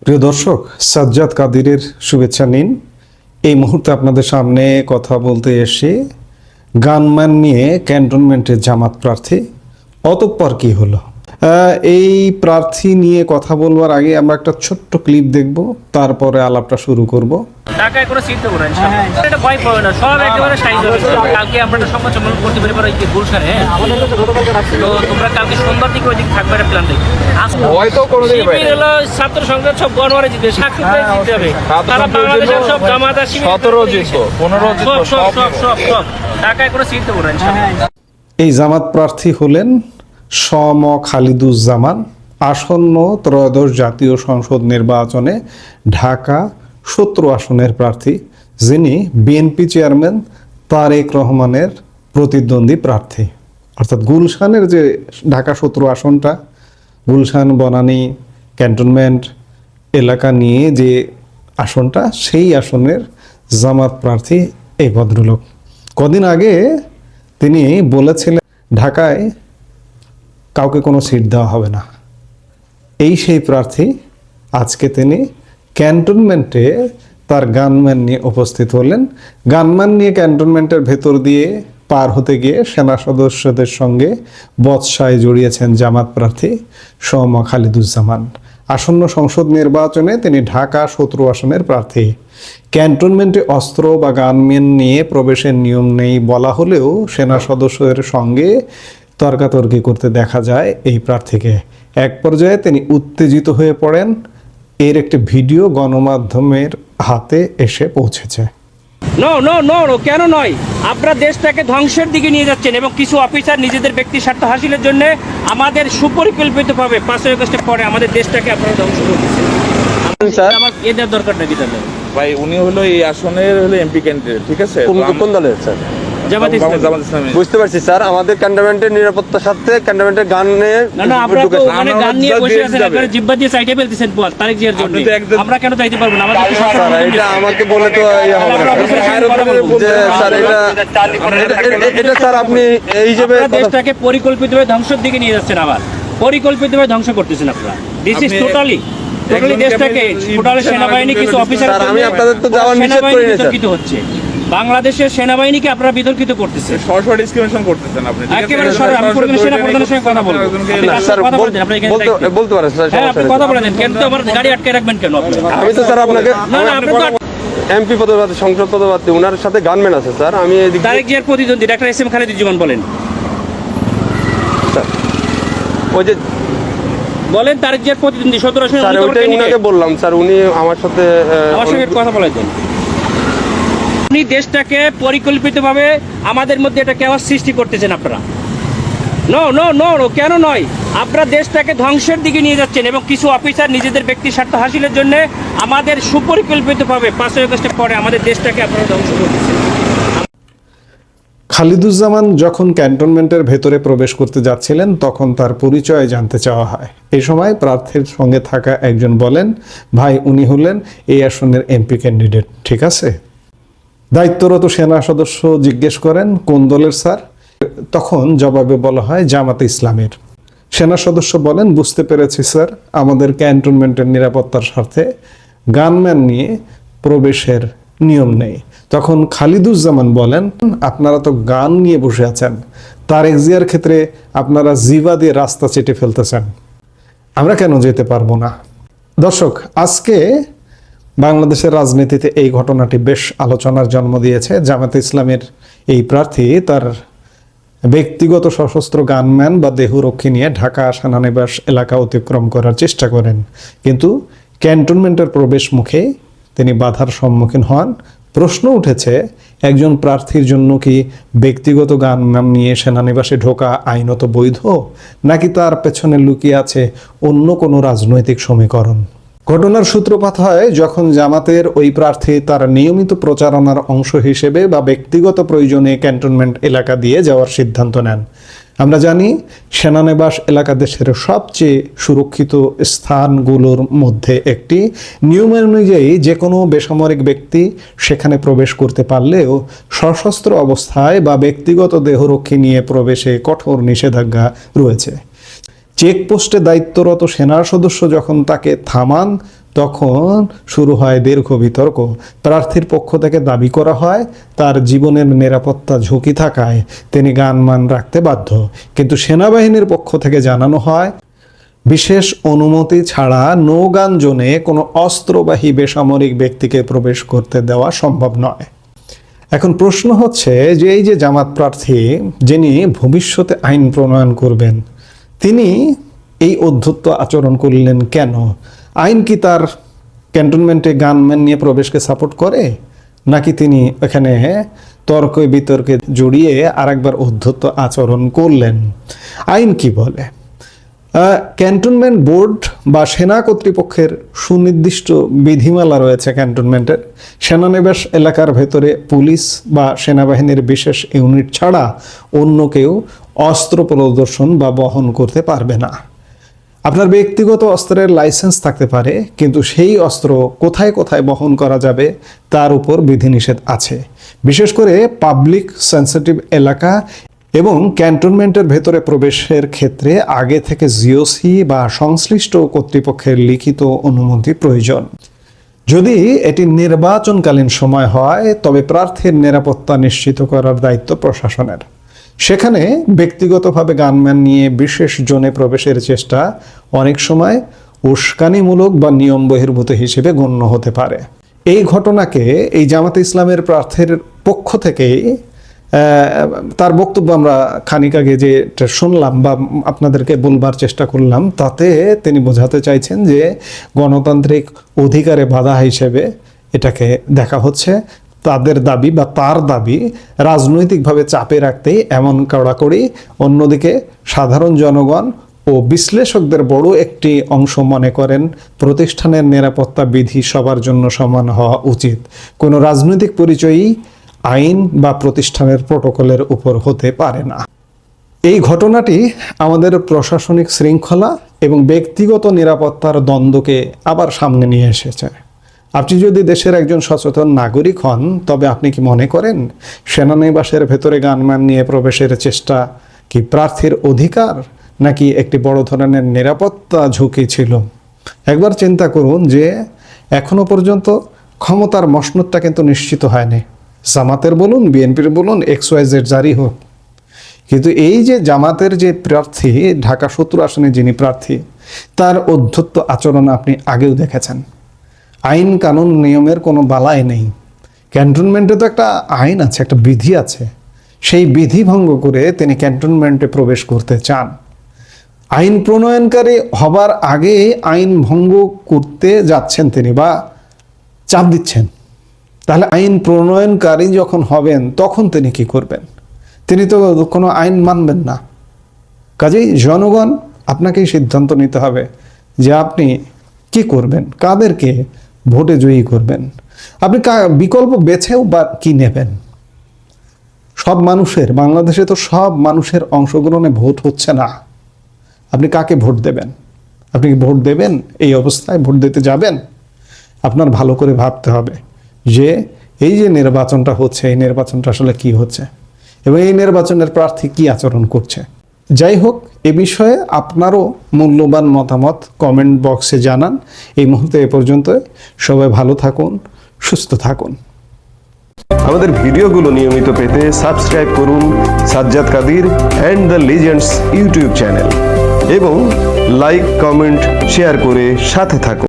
প্রিয় দর্শক, সাজ্জাদ কাদিরের শুভেচ্ছা নিন। এই মুহূর্তে আপনাদের সামনে কথা বলতে এসে গানম্যান নিয়ে ক্যান্টনমেন্টের জামাত প্রার্থী অতঃপর কি হলো। এই প্রার্থী নিয়ে কথা বলবার আগে আমরা একটা ছোট্ট ক্লিপ দেখব, তারপরে আলাপটা শুরু করব। ঢাকায় কোনো চিন্তা করেন এটা ভয় পাবে না, সব একেবারে সাইজ হবে। কালকে আমরা একটা সংবাদ সম্মেলন করতে পারি ওই যে গুলশানে। তো তোমরা কালকে সন্ধ্যার দিকে ওই দিকে থাকবে একটা প্ল্যান দেখি। হয়তো কোনো দিকে হলো ছাত্র সংসদ সব গণমারে জিতবে, সাক্ষী জিততে হবে। তারা বাংলাদেশের সব জামাত আর শিবির 17 জিতবো 15 জিতবো সব ঢাকায় কোনো চিন্তা করেন। এই জামাত প্রার্থী হলেন সম খালিদুজ্জামান। আসন্ন ত্রয়োদশ জাতীয় সংসদ নির্বাচনে ঢাকা 17 আসনের প্রার্থী, যিনি বিএনপি চেয়ারম্যান তারেক রহমানের প্রতিদ্বন্দ্বী প্রার্থী। অর্থাৎ গুলশানের যে ঢাকা 17 আসনটা, গুলশান বনানী ক্যান্টনমেন্ট এলাকা নিয়ে যে আসনটা, সেই আসনের জামাত প্রার্থী এই ভদ্রলোক। কদিন আগে তিনি বলেছিলেন ঢাকায় কাউকে কোনো সিট দেওয়া হবে না। এই সেই প্রার্থী আজকে তিনি ক্যান্টনমেন্টে তার গানম্যান নিয়ে উপস্থিত হলেন। গানম্যান নিয়ে ক্যান্টনমেন্টের ভেতর দিয়ে পার হতে গিয়ে সেনা সদস্যদের সঙ্গে বচসায় জড়িয়েছেন জামাত প্রার্থী সম খালিদুজ্জামান। আসন্ন সংসদ নির্বাচনে তিনি ঢাকা 17 আসনের প্রার্থী। ক্যান্টনমেন্টে অস্ত্র বা গানম্যান নিয়ে প্রবেশের নিয়ম নেই বলা হলেও সেনা সদস্যদের সঙ্গে তর্কাতর্কি করতে দেখা যায় এই প্রার্থীকে। এক পর্যায়ে তিনি উত্তেজিত হয়ে পড়েন। এর একটি ভিডিও গণমাধ্যমের হাতে এসে পৌঁছেছে। কেন নয়, আপনারা দেশটাকে ধ্বংসের দিকে নিয়ে যাচ্ছেন এবং কিছু অফিসার নিজেদের ব্যক্তি স্বার্থ হাসিলের জন্য আমাদের সুপরিকল্পিতভাবে 5 আগস্টের পরে আমাদের দেশটাকে আপনারা ধ্বংস করতেছেন। আমার এদের দরকার নাকি তাহলে ভাই? উনি হলো এই আসনের হলো এমপি ক্যান্ডিডেট, ঠিক আছে? কোন দলের স্যার? জামাত ইসলামী। বুঝতে পারছি স্যার, আমাদের ক্যান্টনমেন্টের নিরাপত্তার সাথে ক্যান্টনমেন্টের গান নিয়ে না আপনারা তো ওখানে গান নিয়ে বসে আছেন, একবারে জিহ্বা দিয়ে সাইডে ফেলতেছেন বল তারেক জিয়ার জন্য। আমরা কেন যাইতে পারবো না? আমাদের স্যার এটা আমাকে বলে তো ইয়ে হবে না যে স্যার এটা স্যার আপনি এই হিসেবে দেশটাকে পরিকল্পিতভাবে ধ্বংসের দিকে নিয়ে যাচ্ছেন, আবার পরিকল্পিতভাবে ধ্বংস করতেছেন আপনারা। দিস ইজ টোটালি দেশটাকে টোটালি সেনাবাহিনী কিছু অফিসার আমি আপনাদের তো যাওয়ার নিষেধ করি না স্যার। বিতর্কিত হচ্ছে বাংলাদেশের সেনাবাহিনীকে আপনারা বিতর্কিত করতেছেন, সরাসরি ডিসক্রিমিনেশন করতেছেন আপনি। একেবারে সরাসরি। আমি কোন সেনা প্রধানের সঙ্গে কথা বলবো না স্যার, বলতে পারেন স্যার। হ্যাঁ আপনি কথা বলেন, কেন তো আমার গাড়ি আটকে রাখবেন কেন আপনি? আমি তো স্যার আপনাকে না আপনি তো এমপি পদপ্রার্থী, সংসদ পদপ্রার্থী, ওনার সাথে গানম্যান আছে স্যার। আমি তারেক জিয়ার প্রতিদ্বন্দ্বী ডাক্তার এস এম খালিদুজ্জামান বলেন স্যার, ওই যে বলেন তারেক জিয়ার প্রতিদ্বন্দ্বী 17 আসনে। স্যার ওইটাই উনাকে বললাম স্যার, উনি আমার সাথে কথা বলেছেন। আপনি দেশটাকে পরিকল্পিতভাবে আমাদের মধ্যে এটা কেওয়াস সৃষ্টি করতেছেন আপনারা। কেন নয়, আপনারা দেশটাকে ধ্বংসের দিকে নিয়ে যাচ্ছেন এবং কিছু অফিসার নিজেদের ব্যক্তি স্বার্থ হাসিলের জন্য আমাদের সুপরিকল্পিতভাবে 5 আগস্টের পরে আমাদের দেশটাকে আপনারা ধ্বংস করতেছেন। খালিদুজ্জামান যখন ক্যান্টনমেন্টের ভেতরে প্রবেশ করতে যাচ্ছিলেন তখন তার পরিচয় জানতে চাওয়া হয়। এই সময় প্রার্থীর সঙ্গে থাকা একজন বলেন, ভাই উনি হলেন এই আসনের এমপি ক্যান্ডিডেট, ঠিক আছে? দায়িত্বরত সেনা সদস্য জিজ্ঞেস করেন কোন দলের স্যার? তখন জবাবে বলা হয় জামাতে ইসলামের। সেনা সদস্য বলেন, বুঝতে পেরেছি স্যার, আমাদের ক্যান্টনমেন্টের নিরাপত্তার স্বার্থে গানম্যান নিয়ে প্রবেশের নিয়ম নেই। তখন খালিদুজ্জামান বলেন, আপনারা তো গান নিয়ে বসে আছেন, তারেক জিয়ার ক্ষেত্রে আপনারা জিভা দিয়ে রাস্তা চেটে ফেলতেছেন, আমরা কেন যেতে পারবো না? দর্শক, আজকে বাংলাদেশের রাজনীতিতে এই ঘটনাটি বেশ আলোচনার জন্ম দিয়েছে। জামাতে ইসলামের এই প্রার্থী তার ব্যক্তিগত সশস্ত্র গানম্যান বা দেহরক্ষী নিয়ে ঢাকা সেনানিবাস এলাকা অতিক্রম করার চেষ্টা করেন, কিন্তু ক্যান্টনমেন্টের প্রবেশ মুখে তিনি বাধার সম্মুখীন হন। প্রশ্ন উঠেছে, একজন প্রার্থীর জন্য কি ব্যক্তিগত গানম্যান নিয়ে সেনানিবাসে ঢোকা আইনত বৈধ, নাকি তার পেছনে লুকিয়ে আছে অন্য কোনো রাজনৈতিক সমীকরণ? ঘটনার সূত্রপাত হয় যখন জামাতের ওই প্রার্থী তার নিয়মিত প্রচারণার অংশ হিসেবে বা ব্যক্তিগত প্রয়োজনে ক্যান্টনমেন্ট এলাকা দিয়ে যাওয়ার সিদ্ধান্ত নেন। আমরা জানি সেনানিবাস এলাকা দেশের সবচেয়ে সুরক্ষিত স্থানগুলোর মধ্যে একটি। নিয়ম অনুযায়ী যে কোনো বেসামরিক ব্যক্তি সেখানে প্রবেশ করতে পারলেও সশস্ত্র অবস্থায় বা ব্যক্তিগত দেহরক্ষী নিয়ে প্রবেশে কঠোর নিষেধাজ্ঞা রয়েছে। চেকপোস্টে দায়িত্বরত সেনা সদস্য যখন তাকে থামান তখন শুরু হয় দীর্ঘ বিতর্ক। প্রার্থীর পক্ষ থেকে দাবি করা হয় তার জীবনের নিরাপত্তা ঝুঁকি থাকায় তিনি গানমান রাখতে বাধ্য, কিন্তু সেনাবাহিনীর পক্ষ থেকে জানানো হয় বিশেষ অনুমতি ছাড়া নো গান জোনে কোনো অস্ত্রবাহী বেসামরিক ব্যক্তিকে প্রবেশ করতে দেওয়া সম্ভব নয়। এখন প্রশ্ন হচ্ছে যে এই যে জামাত প্রার্থী যিনি ভবিষ্যতে আইন প্রণয়ন করবেন, তিনি এই অধ্যত্ত আচরণ করলেন কেন? আইন কি তার ক্যান্টনমেন্টে গানম্যান নিয়ে প্রবেশকে সাপোর্ট করে, নাকি তিনি এখানে তর্কে বিতর্কে জড়িয়ে আরেকবার অধ্যত্ত আচরণ করলেন? আইন কি বলে? ক্যান্টনমেন্ট বোর্ড বা সেনা কর্তৃপক্ষের সুনির্দিষ্ট বিধিমালা রয়েছে ক্যান্টনমেন্টের। সেনানিবাস এলাকার ভেতরে পুলিশ বা সেনাবাহিনীর বিশেষ ইউনিট ছাড়া অন্য কেউ অস্ত্র প্রদর্শন বা বহন করতে পারবে না। আপনার ব্যক্তিগত অস্ত্রের লাইসেন্স থাকতে পারে, কিন্তু সেই অস্ত্র কোথায় কোথায় বহন করা যাবে তার উপর বিধিনিষেধ আছে। বিশেষ করে পাবলিক সেন্সিটিভ এলাকা এবং ক্যান্টনমেন্টের ভেতরে প্রবেশের ক্ষেত্রে আগে থেকে জিওসি বা সংশ্লিষ্ট কর্তৃপক্ষের লিখিত অনুমতি প্রয়োজন। যদি এটি নির্বাচনকালীন সময় হয় তবে প্রার্থীর নিরাপত্তা নিশ্চিত করার দায়িত্ব প্রশাসনের। সেখানে ব্যক্তিগতভাবে গানম্যান নিয়ে বিশেষ জোনে প্রবেশের চেষ্টা অনেক সময় উস্কানিমূলক বা নিয়ম বহির্ভূত হিসেবে গণ্য হতে পারে। এই ঘটনাকে এই জামাতে ইসলামের প্রার্থীর পক্ষ থেকে তার বক্তব্য আমরা খানিক আগে যেটা শুনলাম বা আপনাদেরকে বলবার চেষ্টা করলাম, তাতে তিনি বোঝাতে চাইছেন যে গণতান্ত্রিক অধিকারে বাধা হিসেবে এটাকে দেখা হচ্ছে। তাদের দাবি বা তার দাবি রাজনৈতিকভাবে চাপে রাখতেই এমন কড়াকড়ি। অন্যদিকে সাধারণ জনগণ ও বিশ্লেষকদের বড় একটি অংশ মনে করেন প্রতিষ্ঠানের নিরাপত্তা বিধি সবার জন্য সমান হওয়া উচিত। কোনো রাজনৈতিক পরিচয়ই আইন বা প্রতিষ্ঠানের প্রটোকলের উপর হতে পারে না। এই ঘটনাটি আমাদের প্রশাসনিক শৃঙ্খলা এবং ব্যক্তিগত নিরাপত্তার দ্বন্দ্বকে আবার সামনে নিয়ে এসেছে। আপনি যদি দেশের একজন সচেতন নাগরিক হন তবে আপনি কি মনে করেন সেনানিবাসের ভেতরে গানম্যান নিয়ে প্রবেশের চেষ্টা কি প্রার্থীর অধিকার, নাকি একটি বড় ধরনের নিরাপত্তা ঝুঁকি ছিল? একবার চিন্তা করুন যে এখনো পর্যন্ত ক্ষমতার মসনদটা কিন্তু নিশ্চিত হয়নি। জামাতের বলুন, বিএনপির বলুন, XYZ জারি হোক, কিন্তু এই যে জামাতের যে প্রার্থী, ঢাকা 17 আসনে যিনি প্রার্থী, তার অধ্যত্ত আচরণ আপনি আগেও দেখেছেন। আইন কানুন নিয়মের কোনো বালাই নেই। ক্যান্টনমেন্টে তো একটা আইন আছে, একটা বিধি আছে, সেই বিধি ভঙ্গ করে তিনি ক্যান্টনমেন্টে প্রবেশ করতে চান। আইন প্রণয়নকারী হবার আগে আইন ভঙ্গ করতে যাচ্ছেন তিনি বা চাপ দিচ্ছেন। তাহলে আইন প্রণয়নকারী যখন হবেন তখন তিনি কি করবেন? তিনি তো কোনো আইন মানবেন না। কাজেই জনগণ আপনাকেই সিদ্ধান্ত নিতে হবে যে আপনি কি করবেন, কাদেরকে ভোটে জয়ী করবেন, আপনি বিকল্প বেছেও বা কি নেবেন। সব মানুষের, বাংলাদেশে তো সব মানুষের অংশগ্রহণে ভোট হচ্ছে না। আপনি কাকে ভোট দেবেন? আপনি কি ভোট দেবেন? এই অবস্থায় ভোট দিতে যাবেন? আপনার ভালো করে ভাবতে হবে যে এই যে নির্বাচনটা হচ্ছে, এই নির্বাচনটা আসলে কি হচ্ছে এবং এই নির্বাচনের প্রার্থী কি আচরণ করছে। যাই হোক, এ বিষয়ে আপনারও মূল্যবান মতামত কমেন্ট বক্সে জানান। এই মুহূর্তে এ পর্যন্ত। সবাই ভালো থাকুন, সুস্থ থাকুন। আমাদের ভিডিওগুলো নিয়মিত পেতে সাবস্ক্রাইব করুন Sajjad Kadir and the legends YouTube channel এবং লাইক, কমেন্ট, শেয়ার করে সাথে থাকুন।